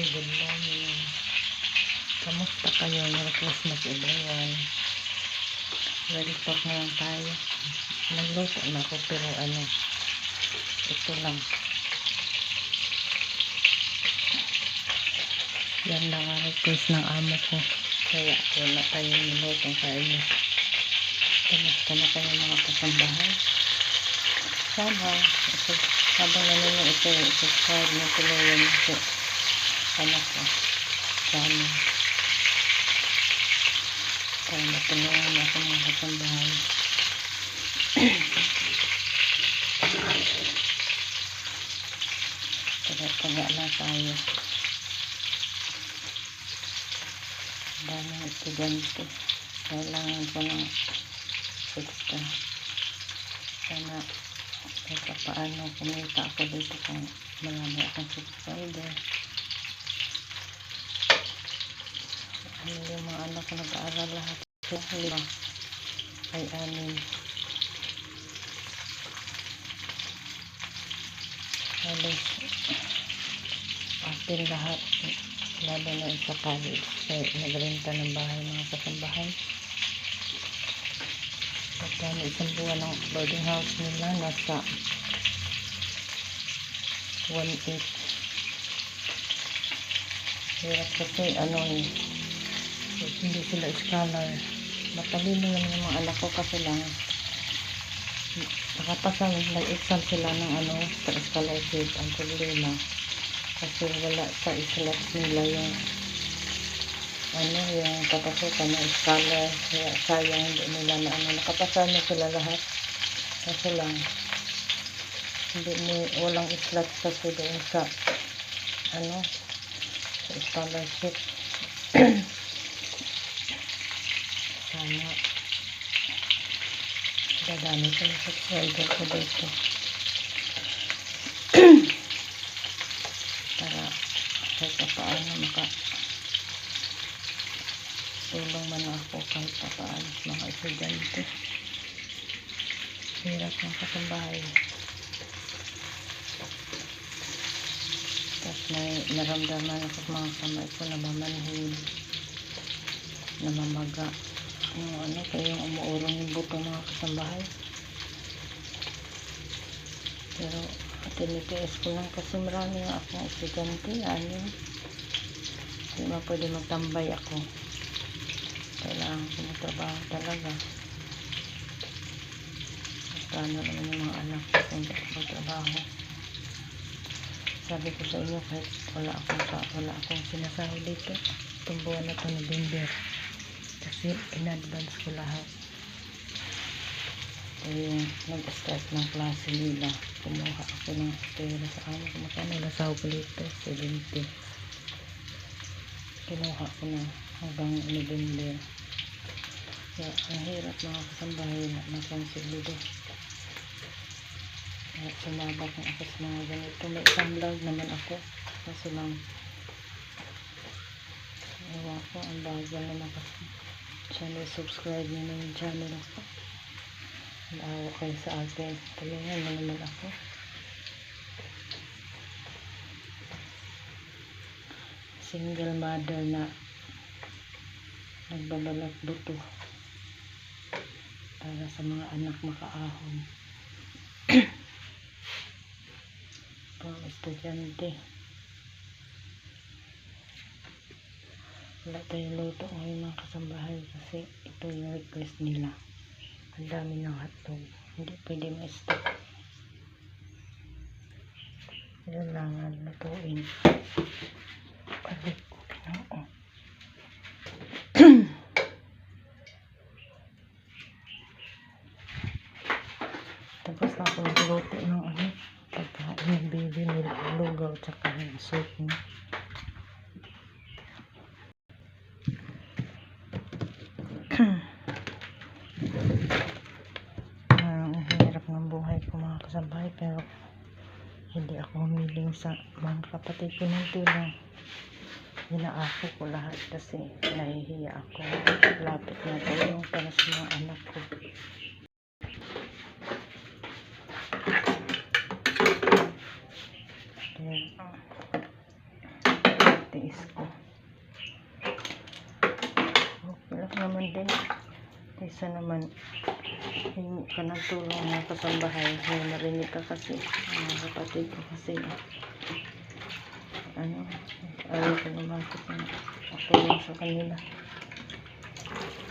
good morning. Kamusta kayo? Merry Christmas everyone. Ready talk na lang tayo. Nagluto na ako pero ito lang. Yan lang ang request ng amo ko. Kaya wala tayong minutong kain. Kamusta na kayo mga kasambahay? Sana habang nanonood ito, subscribe na tuloy ko. Anak ko. Sana. Para matulungan ako mga kasambahay. Taga lang tayo. Daming estudyante. Kailangan ko ng extra. Sana kahit paano kumita ako dito kung marami akong subscriber. Yung mga anak ko nag-aaral lahat. Lima ay 6. Halos atin lahat. Lalo na sa college. Kaya nagrenta ng bahay mga kasambahay. At isang buwan ng boarding house nila nasa 1.8. Hirap kasi hindi sila scholar. Matalino naman yung mga anak ko kasi lang nakapasa nag-exam sila ng sa scholarship. Ang problema kasi wala sa slots nila yung yung papasukan ng scholar. Kaya sayang hindi nila na nakapasa na sila lahat kasi lang walang slots kasi doon sa sa scholarship. Sana dadami ko yung subscriber ko dito para kahit paano tulong man ako kahit paano mga estudyante. Hirap ng kasambahay. Tapos naramdaman ako mga kamay ko na mamanhid, namamaga yung kaya yung umuurong yung buto mga kasambahay. Pero tinitiis ko lang kasi marami nga akong estudyante. Hindi man pwede magtambay ako. Kailangan ko magtrabaho talaga. Basta naman yung mga anak ko kung magtrabaho. Sabi ko sa inyo kahit wala akong sinasahod dito. Itong buwan na ito November. Kasi in-advance ko lahat. Kaya nag-start ng klase nila. Kumuha ako ng pera sa amo. Magkano nasahod ko dito? 70. Kinuha ko na hanggang November. Kaya ang hirap mga kasambahay na nakonsiglido. Kaya sumabak ng ako sa mga ganito. May isang vlog naman ako. Kasi lang ewan ko ang bagal naman kasi. Channel, subscribe nyo na yung channel ako. Naawa kayo sa akin. Tulungan mo naman ako. Single mother na nagbabalat buto para sa mga anak makaahon. Pang estudyante. Wala tayong luto ngayon mga kasambahay kasi ito yung request nila. Ang dami ng hotdog. Hindi pwede ma-stop. Kailangan lutuin. Balik ko kinoo. Tapos na ako nagluto ng pagkain ng baby nila. Lugaw tsaka yung soup niya. Hirap ng buhay ko mga kasambahay pero hindi ako humiling sa mga kapatid ko ng tulong. Hinaako ko lahat kasi nahihiya ako. Lapit na tulong para sa mga anak ko. Kaya tiis ko. Okay lang naman din. Kaysa naman hingi ka ng tulong na kasambahay, may narinig ka kasi mga kapatid ko kasi ayaw ko naman kasi matulong sa kanila.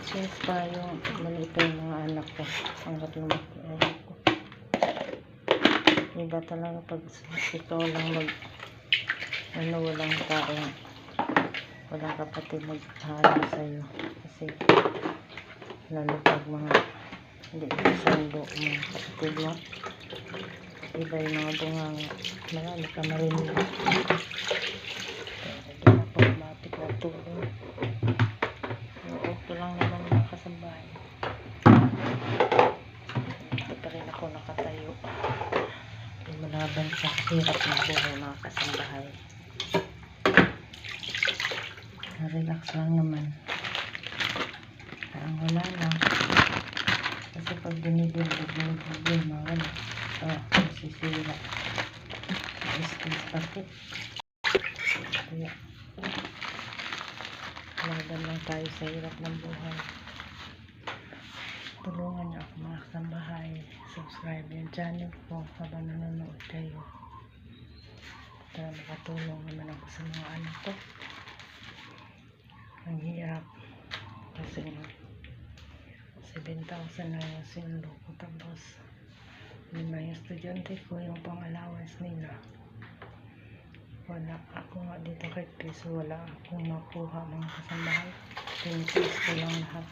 Since pa yung maliit yung mga anak ko, hanggat lumaki ayaw ko. Iba talaga pag ikaw lang walang taong, walang kapatid maghahalo sa'yo. Kasi lalo pag mga hindi sando mga kapatid mo, iba yung mga bunganga, marami ka marinig. Hindi na po matik na tulong. Okay lang naman mga kasambahay. Hindi pa rin ako nakatayo. Lumalaban sa hirap ng buhay mga kasambahay. Relax lang naman. Parang wala lang. Kasi pag binibig mawala. Masisira. Stress pati. Kaya laban lang tayo sa hirap ng buhay. Tulungan niyo ako mga kasambahay. Subscribe yung channel ko habang nanonood kayo. Para makatulong naman ako sa mga anak ko. Ang hirap. Kasi 7,000 na yung sinulo ko. Tapos 5 yung estudyante ko, yung pang-allowance nila. Wala ako nga dito kay Chris. Wala akong makuha mga kasambahay. Pinipis ko lang lahat.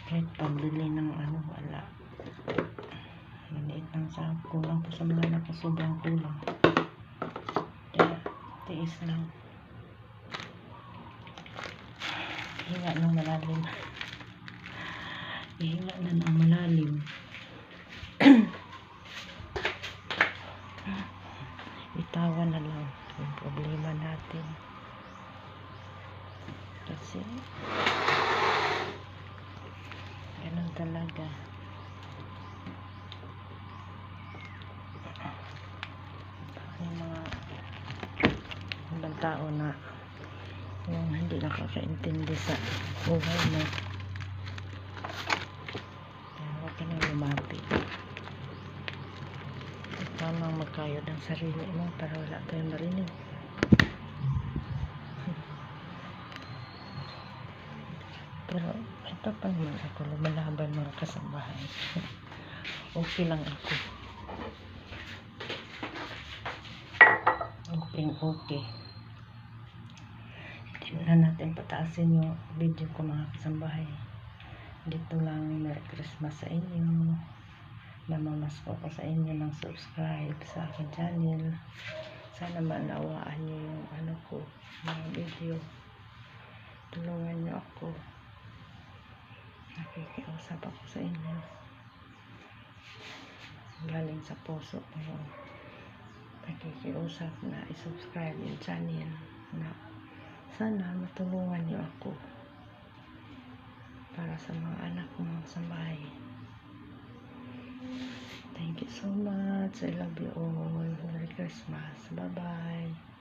Kahit pambili ng wala. Maliit lang sa kulang po sa mga anak ko. Sobrang kulang. Kaya tiis lang. Hinga ng malalim. Hinga na ng malalim. Itawan na lang yung problema natin. Kasi ganun talaga. Yung mga ibang tao na yung hindi nakakaintindi sa buhay mo, kaya huwag ka nang lumapit. Tamang magkayod ang sarili mo para wala tayong marinig. Pero ito pa naman ako lumalaban mga kasambahay. Okay lang ako. Okay. Hindi na natin pataasin yung video ko mga kasambahay. Dito lang, Merry Christmas sa inyo. Namamasko ko sa inyo ng subscribe sa aking channel. Sana manawaan nyo yung ko, mga video. Tulungan nyo ako. Nakikiusap ako sa inyo. Galing sa puso ko yung nakikiusap na isubscribe yung channel na sana matulungan nyo ako para sa mga anak ko mga kasambahay. Thank you so much. I love you all. Merry Christmas. Bye-bye.